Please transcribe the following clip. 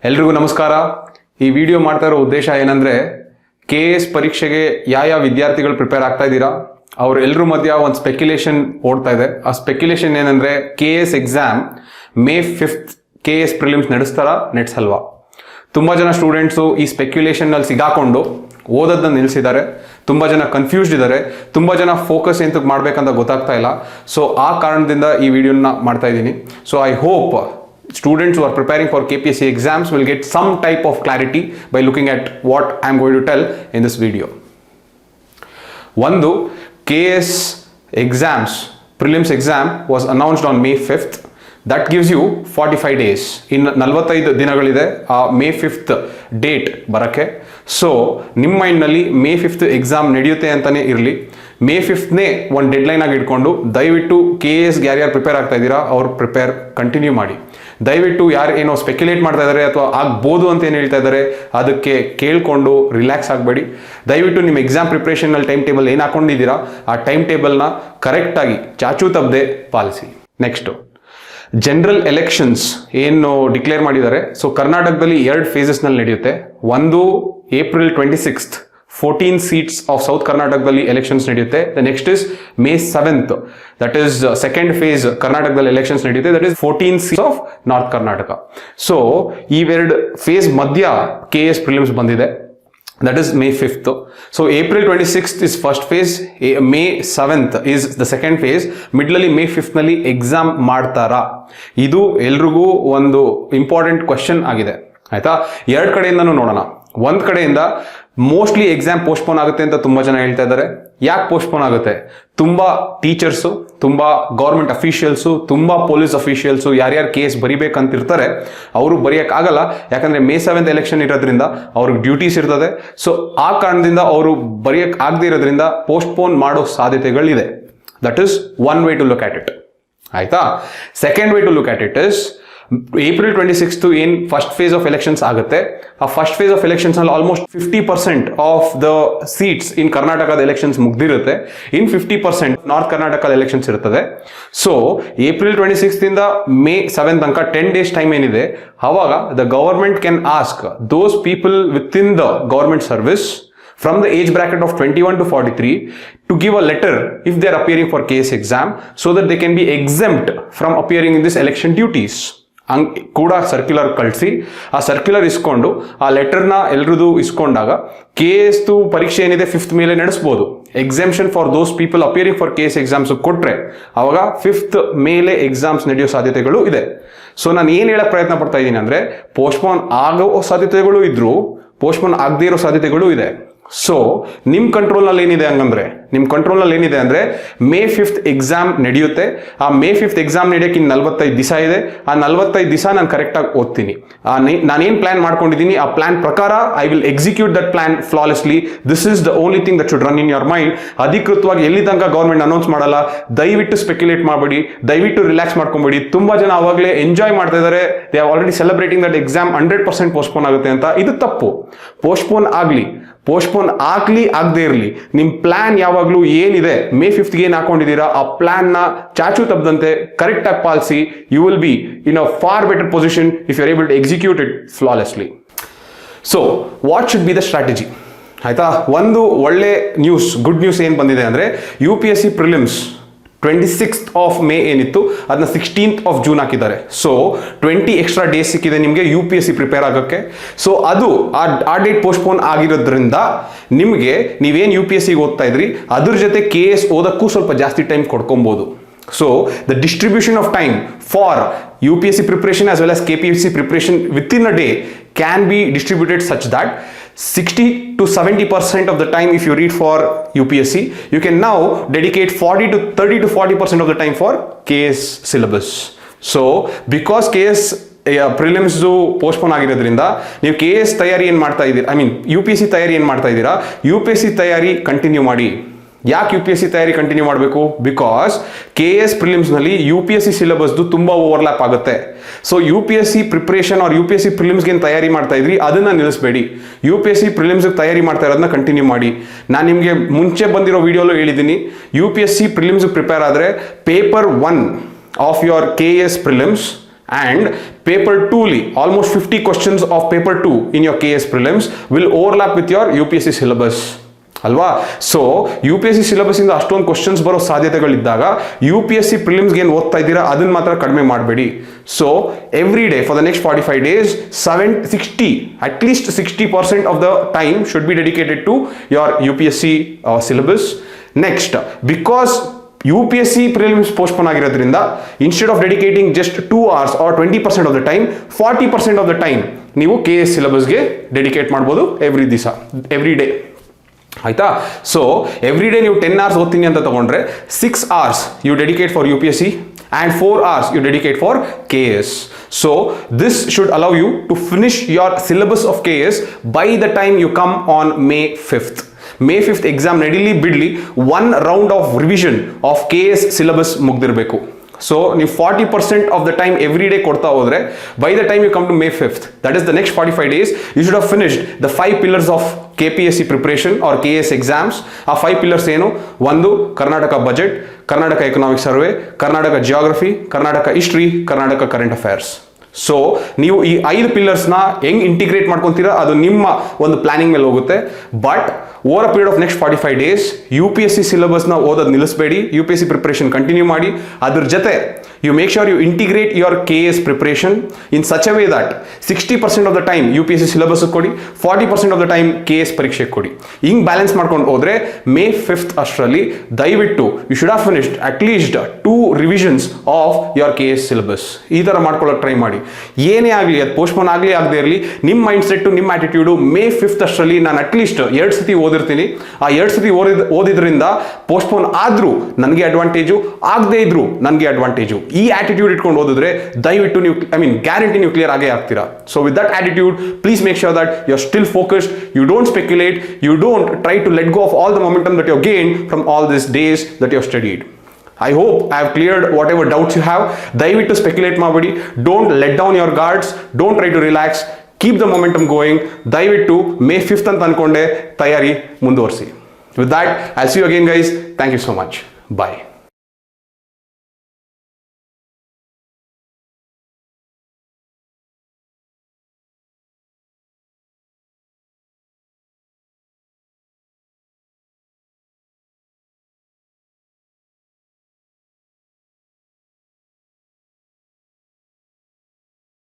ಎಲ್ರಿಗೂ ನಮಸ್ಕಾರ. ಈ ವಿಡಿಯೋ ಮಾಡ್ತಾ ಇರೋ ಉದ್ದೇಶ ಏನಂದ್ರೆ KS ಪರೀಕ್ಷೆಗೆ ಯಾವ ವಿದ್ಯಾರ್ಥಿಗಳು ಪ್ರಿಪೇರ್ ಆಗ್ತಾ ಇದ್ದೀರಾ ಅವರೆಲ್ಲರ ಮಧ್ಯ ಒಂದು ಸ್ಪೆಕ್ಯುಲೇಷನ್ ಓಡ್ತಾ ಇದೆ. ಆ ಸ್ಪೆಕ್ಯುಲೇಷನ್ ಏನಂದ್ರೆ KS exam May 5th KS prelims ನಡೆಸ್ತಾರಾ ನಡೆಸಲ್ವಾ. ತುಂಬಾ ಜನ ಸ್ಟೂಡೆಂಟ್ಸು ಈ ಸ್ಪೆಕ್ಯುಲೇಷನ್ ನಲ್ಲಿ ಸಿಗಾಕೊಂಡು ಓದೋದನ್ನ ನಿಲ್ಲಿಸಿದ್ದಾರೆ. ತುಂಬಾ ಜನ ಕನ್ಫ್ಯೂಸ್ಡ್ ಇದ್ದಾರೆ. ತುಂಬಾ ಜನ ಫೋಕಸ್ ಎಂತಕ್ಕೆ ಮಾಡ್ಬೇಕಂತ ಗೊತ್ತಾಗ್ತಾ ಇಲ್ಲ. ಸೊ ಆ ಕಾರಣದಿಂದ ಈ ವಿಡಿಯೋನ ಮಾಡ್ತಾ ಇದ್ದೀನಿ. So I hope students who are preparing for KPSC exams will get some type of clarity by looking at what I am going to tell in this video. One, KS exams, prelims exam was announced on May 5th. That gives you 45 days. In 45 ದಿನಗಳಿದೆ ಆ May 5th date ಬರಕ್ಕೆ. So ನಿಮ್ಮ ಮೈಂಡ್ನಲ್ಲಿ May 5th exam ನಡೆಯುತ್ತೆ ಅಂತಾನೆ ಇರಲಿ. May 5thನೇ ಒಂದು deadline ಆಗಿ ಇಟ್ಕೊಂಡು ದಯವಿಟ್ಟು KS ಯಾರ್ಯಾರು ಪ್ರಿಪೇರ್ ಆಗ್ತಾ ಇದ್ದೀರಾ ಅವ್ರು ಪ್ರಿಪೇರ್ ಕಂಟಿನ್ಯೂ ಮಾಡಿ. ದಯವಿಟ್ಟು ಯಾರು ಏನೋ ಸ್ಪೆಕ್ಯುಲೇಟ್ ಮಾಡ್ತಾ ಇದ್ದಾರೆ ಅಥವಾ ಆಗ್ಬೋದು ಅಂತ ಏನು ಹೇಳ್ತಾ ಇದ್ದಾರೆ ಅದಕ್ಕೆ ಕೇಳ್ಕೊಂಡು ರಿಲ್ಯಾಕ್ಸ್ ಆಗಬೇಡಿ. ದಯವಿಟ್ಟು ನಿಮ್ಮ ಎಕ್ಸಾಮ್ ಪ್ರಿಪ್ರೇಷನ್ನಲ್ಲಿ ಟೈಮ್ ಟೇಬಲ್ ಏನು ಹಾಕೊಂಡಿದ್ದೀರಾ ಆ ಟೈಮ್ ಟೇಬಲ್ನ ಕರೆಕ್ಟಾಗಿ ಚಾಚೂ ತಪ್ಪದೆ ಪಾಲಿಸಿ. ನೆಕ್ಸ್ಟು ಜನರಲ್ ಎಲೆಕ್ಷನ್ಸ್ ಏನು ಡಿಕ್ಲೇರ್ ಮಾಡಿದ್ದಾರೆ. ಸೊ ಕರ್ನಾಟಕದಲ್ಲಿ 2 ಫೇಸಸ್ನಲ್ಲಿ ನಡೆಯುತ್ತೆ. ಒಂದು April 26th 14 seats of South Karnatakaದಲ್ಲಿ elections ನಡೆಯುತ್ತೆ. The next is May 7th, that is second phase ಕರ್ನಾಟಕದಲ್ಲಿ ಎಲೆಕ್ಷನ್ಸ್ ನಡೆಯುತ್ತೆ. That is 14 seats of north Karnataka. So ಇವೆರಡು ಫೇಸ್ ಮಧ್ಯ KS ಪ್ರಿಲಿಮ್ಸ್ ಬಂದಿದೆ. That is May 5th. So April 26th is first phase, May 7th is the second phase. ಮಿಡ್ಲಲ್ಲಿ May 5th ನಲ್ಲಿ exam ಮಾಡ್ತಾರಾ? ಇದು ಎಲ್ರಿಗೂ ಒಂದು ಇಂಪಾರ್ಟೆಂಟ್ ಕ್ವಶನ್ ಆಗಿದೆ. ಆಯ್ತಾ? ಎರಡು ಕಡೆಯಿಂದನೂ ನೋಡೋಣ. ಒಂದ್ ಕಡೆಯಿಂದ ಮೋಸ್ಟ್ಲಿ ಎಕ್ಸಾಮ್ ಪೋಸ್ಟ್ಪೋನ್ ಆಗುತ್ತೆ ಅಂತ ತುಂಬಾ ಜನ ಹೇಳ್ತಾ ಇದ್ದಾರೆ. ಯಾಕೆ ಪೋಸ್ಟ್ಪೋನ್ ಆಗುತ್ತೆ? ತುಂಬಾ ಟೀಚರ್ಸು, ತುಂಬಾ ಗೌರ್ಮೆಂಟ್ ಅಫಿಷಿಯಲ್ಸು, ತುಂಬಾ ಪೊಲೀಸ್ ಅಫಿಷಿಯಲ್ಸು ಯಾರ್ಯಾರು ಕೇಸ್ ಬರಿಬೇಕಂತಿರ್ತಾರೆ ಅವರು ಬರೆಯಕ್ ಆಗಲ್ಲ. ಯಾಕಂದ್ರೆ May 7th ಎಲೆಕ್ಷನ್ ಇರೋದ್ರಿಂದ ಅವ್ರಿಗೆ ಡ್ಯೂಟೀಸ್ ಇರ್ತದೆ. ಸೊ ಆ ಕಾರಣದಿಂದ ಅವರು ಬರೆಯಕ್ ಆಗದೆ ಇರೋದ್ರಿಂದ ಪೋಸ್ಟ್ಪೋನ್ ಮಾಡೋ ಸಾಧ್ಯತೆಗಳಿದೆ. That is one way to look at it. ಆಯ್ತಾ? Second way to look at it is April 26th ಏನ್ ಫಸ್ಟ್ ಫೇಸ್ ಆಫ್ ಎಲೆಕ್ಷನ್ಸ್ ಆಗುತ್ತೆ. ಆ ಫಸ್ಟ್ ಫೇಸ್ ಆಫ್ ಎಲೆಕ್ಷನ್ಸ್ ನಲ್ಲಿ almost 50% of the seats in ಕರ್ನಾಟಕದ elections ಮುಗ್ದಿರುತ್ತೆ. In 50% north ಕರ್ನಾಟಕದ elections ಇರ್ತದೆ. So April 26th ಇಂದ May 7th ತನಕ 10 days ಟೈಮ್ ಏನಿದೆ, ಅವಾಗ the government can ask those people with in the government service from the age bracket of 21 to 43 to give a letter if they are appearing for KS exam so that they can be exempt from appearing in this election duties. ಕೂಡ circular ಕಳಿಸಿ ಆ circular ಇಸ್ಕೊಂಡು ಆ ಲೆಟರ್ನ ಎಲ್ರದು ಇಸ್ಕೊಂಡಾಗ KS ಪರೀಕ್ಷೆ ಏನಿದೆ 5th ಮೇಲೆ ನಡೆಸ್ಬೋದು. Exemption for those people appearing for KS exams ಕೊಟ್ರೆ ಅವಾಗ 5th ಮೇಲೆ ಎಕ್ಸಾಮ್ಸ್ ನಡೆಯೋ ಸಾಧ್ಯತೆಗಳು ಇದೆ. ಸೊ ನಾನು ಏನು ಹೇಳಕ್ ಪ್ರಯತ್ನ ಪಡ್ತಾ ಇದ್ದೀನಿ ಅಂದ್ರೆ ಪೋಸ್ಟ್ಪೋನ್ ಆಗೋ ಸಾಧ್ಯತೆಗಳು ಇದ್ರು, ಪೋಸ್ಟ್ಪೋನ್ ಆಗದೇ ಇರೋ ಸಾಧ್ಯತೆಗಳು ಇದೆ. ಸೊ ನಿಮ್ ಕಂಟ್ರೋಲ್ನಲ್ಲಿ ಏನಿದೆ ಹಂಗಂದ್ರೆ, ನಿಮ್ ಕಂಟ್ರೋಲ್ನಲ್ಲಿ ಏನಿದೆ ಅಂದ್ರೆ May 5th ಎಕ್ಸಾಮ್ ನಡೆಯುತ್ತೆ. ಆ May 5th ಎಕ್ಸಾಮ್ ನಡೆಯಕ್ಕೆ ಇನ್ನು 45 ದಿವಸ ಇದೆ. ಆ 45 ದಿವಸ ನಾನು ಕರೆಕ್ಟಾಗಿ ಓದ್ತೀನಿ. ನಾನೇನು ಪ್ಲಾನ್ ಮಾಡ್ಕೊಂಡಿದ್ದೀನಿ ಆ ಪ್ಲಾನ್ ಪ್ರಕಾರ I will execute that plan flawlessly. This is the only thing that should run in your mind. ಅಧಿಕೃತವಾಗಿ ಎಲ್ಲಿ ತನಕ ಗೌರ್ಮೆಂಟ್ ಅನೌನ್ಸ್ ಮಾಡಲ್ಲ ದಯವಿಟ್ಟು ಸ್ಪೆಕ್ಯುಲೇಟ್ ಮಾಡಬೇಡಿ, ದಯವಿಟ್ಟು ರಿಲ್ಯಾಕ್ಸ್ ಮಾಡ್ಕೊಂಬೇಡಿ. ತುಂಬಾ ಜನ ಅವಾಗಲೇ ಎಂಜಾಯ್ ಮಾಡ್ತಾ ಇದ್ದಾರೆ. They are already celebrating that exam 100% postpone ಆಗುತ್ತೆ ಅಂತ. ಇದು ತಪ್ಪು. ಪೋಸ್ಟ್ಪೋನ್ ಆಗ್ಲಿ ಆಗದೆ ಇರಲಿ, ನಿಮ್ ಪ್ಲಾನ್ ಯಾವಾಗಲೂ ಏನಿದೆ May 5th ಏನು ಹಾಕೊಂಡಿದ್ದೀರಾ ಆ ಪ್ಲಾನ್ ನ ಚಾಚು ತಪ್ಪದಂತೆ ಕರೆಕ್ಟ್ ಆಗಿ ಪಾಲಿಸಿ. You will be in a far better position if you are able to execute it flawlessly. So what should be the strategy? ಆಯ್ತಾ? ಒಂದು ಒಳ್ಳೆ ನ್ಯೂಸ್, ಗುಡ್ ನ್ಯೂಸ್ ಏನು ಬಂದಿದೆ ಅಂದ್ರೆ UPSC prelims 26th of May ಏನಿತ್ತು ಅದನ್ನ 16th of June ಹಾಕಿದ್ದಾರೆ. So 20 extra days ಸಿಕ್ಕಿದೆ ನಿಮಗೆ UPSC ಪ್ರಿಪೇರ್ ಆಗೋಕ್ಕೆ. ಸೊ ಅದು ಆ ಡೇಟ್ ಪೋಸ್ಟ್ಪೋನ್ ಆಗಿರೋದ್ರಿಂದ ನಿಮಗೆ ನೀವೇನು UPSC ಓದ್ತಾ ಇದ್ರಿ ಅದ್ರ ಜೊತೆ KS ಓದಕ್ಕೂ ಸ್ವಲ್ಪ ಜಾಸ್ತಿ ಟೈಮ್ ಕೊಡ್ಕೊಬಹುದು. So the distribution of time for UPSC preparation as well as KPSC preparation within a day can be distributed such that 60 to 70% of the time if you read for UPSC, you can now dedicate 30 to 40% of the time for KS syllabus. So because KS prelims postpone ಆಗಿರೋದ್ರಿಂದ ನೀವು KS ತಯಾರಿ ಏನು ಮಾಡ್ತಾ ಇದ್ದೀರಾ, I mean UPSC ತಯಾರಿ ಏನು ಮಾಡ್ತಾ ಇದ್ದೀರಾ, UPSC ತಯಾರಿ ಕಂಟಿನ್ಯೂ ಮಾಡಿ. ಯಾಕೆ UPSC ತಯಾರಿ ಕಂಟಿನ್ಯೂ ಮಾಡಬೇಕು? ಬಿಕಾಸ್ KS ಪ್ರಿಲಿಮ್ಸ್ನಲ್ಲಿ UPSC ಸಿಲೆಬಸ್ದು ತುಂಬ ಓವರ್ಲ್ಯಾಪ್ ಆಗುತ್ತೆ. So UPSC preparation or UPSC ಪ್ರಿಲಿಮ್ಸ್ಗೆ ಏನು ತಯಾರಿ ಮಾಡ್ತಾ ಇದ್ರಿ ಅದನ್ನು ನಿಲ್ಲಿಸಬೇಡಿ. UPSC ಪ್ರಿಲಿಮ್ಸ್ಗೆ ತಯಾರಿ ಮಾಡ್ತಾ ಇರೋದನ್ನ ಕಂಟಿನ್ಯೂ ಮಾಡಿ. ನಾನು ನಿಮಗೆ ಮುಂಚೆ ಬಂದಿರೋ ವಿಡಿಯೋಲು ಹೇಳಿದ್ದೀನಿ, UPSC ಪ್ರಿಲಿಮ್ಸ್ಗೆ ಪ್ರಿಪೇರ್ ಆದರೆ paper 1 of your KS prelims and paper 2 almost 50 questions of paper 2 in your KS prelims will overlap with your UPSC syllabus ಅಲ್ವಾ. So U P S C syllabus ಇಂದ ಅಷ್ಟೊಂದು ಕ್ವಶನ್ಸ್ ಬರೋ ಸಾಧ್ಯತೆಗಳಿದ್ದಾಗ ಯು ಪಿ ಎಸ್ ಸಿ ಪ್ರಿಲಿಮ್ಸ್ಗೆ ಏನು ಓದ್ತಾ ಇದ್ದೀರಾ ಅದನ್ನ ಮಾತ್ರ ಕಡಿಮೆ ಮಾಡಬೇಡಿ. So every day for the next 45 days 60 at least 60% of the time should be dedicated to your UPSC syllabus. Next, because UPSC prelims postpone ಆಗಿರೋದ್ರಿಂದ instead of dedicating just 2 hours or 20% of the time, 40% of the time ನೀವು KS syllabusಗೆ dedicate ಮಾಡ್ಬೋದು every day. ಆಯ್ತಾ. So every day ನೀವು 10 hours ಓದ್ತೀನಿ ಅಂತ ತಗೊಂಡ್ರೆ 6 hours you dedicate for UPSC and 4 hours you dedicate for KS. So this should allow you to finish your syllabus of KS by the time you come on May 5th. May 5th exam ನಡೀಲಿ ಬಿಡ್ಲಿ, 1 round of revision of KS syllabus ಮುಗ್ದಿರಬೇಕು. So ನೀವು 40% of the time every day ಕೊಡ್ತಾ ಹೋದ್ರೆ by the time you come to May 5th, that is the next 45 days, you should have finished the 5 pillars of KPSC preparation or KS exams. ಆ 5 pillars ಏನು? ಒಂದು Karnataka budget, Karnataka economic survey, Karnataka geography, Karnataka history, Karnataka current affairs. So ನೀವು ಈ 5 ಪಿಲ್ಲರ್ಸ್ನ ಹೆಂಗ್ integrate ಮಾಡ್ಕೊತೀರಾ ಅದು ನಿಮ್ಮ ಒಂದು planning ಮೇಲೆ ಹೋಗುತ್ತೆ. But over a period of next 45 days UPSC ಸಿಲೆಬಸ್ನ ಓದೋದು ನಿಲ್ಲಿಸಬೇಡಿ, UPSC ಪ್ರಿಪ್ರೇಷನ್ ಕಂಟಿನ್ಯೂ ಮಾಡಿ. ಅದ್ರ ಜೊತೆ you make sure you integrate your KS preparation in such a way that 60% of the time UPSC syllabus ಕೊಡಿ, 40% of the time KS ಪರೀಕ್ಷೆ ಕೊಡಿ. ಹಿಂಗ್ balance ಮಾಡ್ಕೊಂಡು ಹೋದ್ರೆ May 5th ಅಷ್ಟರಲ್ಲಿ ದಯವಿಟ್ಟು you should have finished at least 2 revisions of your KS syllabus. ಈ ತರ ಮಾಡ್ಕೊಳ್ಳೋಕೆ ಟ್ರೈ ಮಾಡಿ. ಏನೇ ಆಗಲಿ, ಅದು ಪೋಸ್ಟ್ಪೋನ್ ಆಗಲಿ ಆಗದೆ ಇರಲಿ, ನಿಮ್ಮ ಮೈಂಡ್ ಸೆಟ್ ನಿಮ್ಮ ಆಟಿಟ್ಯೂಡು May 5th ಅಷ್ಟರಲ್ಲಿ ನಾನು ಅಟ್ಲೀಸ್ಟ್ 2 ಸತಿ ಓದಿರ್ತೀನಿ, ಆ 2 ಸತಿ ಓದಿದ್ರಿಂದ ಪೋಸ್ಟ್ಪೋನ್ ಆದ್ರೂ ನನಗೆ ಅಡ್ವಾಂಟೇಜು, ಆಗದೆ ಇದ್ರು ನನಗೆ ಅಡ್ವಾಂಟೇಜು. ಈ ಆಟಿಟ್ಯೂಡ್ ಇಟ್ಕೊಂಡು ಓದಿದ್ರೆ ದಯವಿಟ್ಟು ನೀವು ಗ್ಯಾರಂಟಿ ನೀವು ಕ್ಲಿಯರ್ ಆಗೇ ಆಗ್ತೀರಾ. So with that attitude please make sure that you are still focused, you don't speculate, you don't try to let go of all the momentum that you have gained from all this days that you have studied. I hope I have cleared whatever doubts you have. ದಯವಿಟ್ಟು speculate ಮಾಡಬೇಡಿ, don't let down your guards, don't try to relax, keep the momentum going. ದಯವಿಟ್ಟು May 5th ಅಂತ ಅನ್ಕೊಂಡೆ ತಯಾರಿ ಮುಂದುವರಿಸಿ. With that, I'll see you again guys. Thank you so much. Bye.